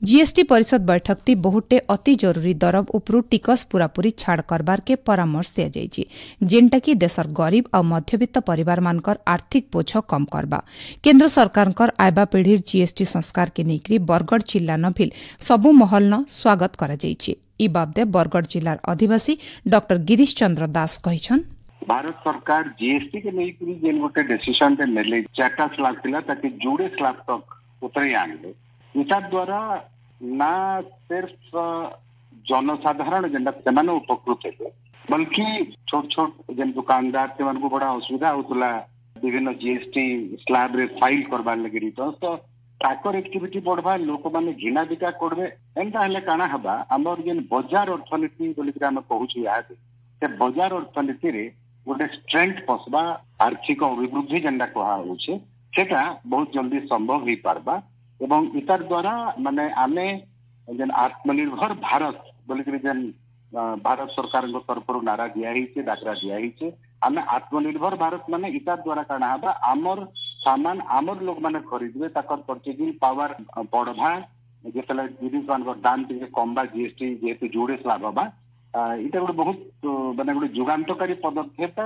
GST परिषद बैठक ती बहुटे अति जरूरी दरब उपरू टिकस पूरापूरी छाड़ करबार के परामर्श दिया जाइछि जेनटा कि देशर गरीब और मध्यवित्त परिवार मानकर आर्थिक बोझ कम करबा। केंद्र सरकारकर आयबा पीढ़ीर जीएसटी संस्कार के नेकरी बरगढ़ जिला नभिल सबु महल न स्वागत करा जाइछि। ई बाबदे बरगढ़ जिलार अधिवासी डॉक्टर गिरीश चंद्र दास कहिछन भारत सरकार जीएसटी के लेकर जेन गोटे डिसीजन ते नेले 4टा स्लैब थिला ताकि जोड़े स्लैब तक उतरे आनले इटा द्वारा ना सिर्फ जनसाधारण जेनटा सेमाने उपकृत हेबे बल्कि छोट छोट जेन दुकानदार सेमान को बड़ा असुविधा होतला विभिन्न जीएसटी स्लैब रे फाइल करबार लगे रिटर्न तो ताकर एक्टिविटी बढ़वा लोक माने घिना बिका करबे एंता हले काना हबा हमर जेन बाजार अर्थनीति बोली के हम कहूछु याद से बाजार अर्थनीति रे गोटे स्ट्रेंथ पसबा आर्थिक अभिवृद्धि जेनटा कहा होचे सेटा बहुत जल्दी संभव ही पारबा एवं इतार द्वारा माने आमे जेन आत्मनिर्भर भारत बोली के जेन भारत सरकार को तरफ नारा दिया ही छे डाकरा दिया ही छे आमे आत्मनिर्भर भारत माने इतार द्वारा काना हबा आमर सामान आमर लोग माने खरीदबे ताकर परचेजिंग पावर बढ़वा जेतले जिनिस मानकर दाम टिके कमबा जीएसटी जेते जोड़े स्लैब हबा इटा गोटे बहुत माने गोटे जुगान्तकारी पदक्षेप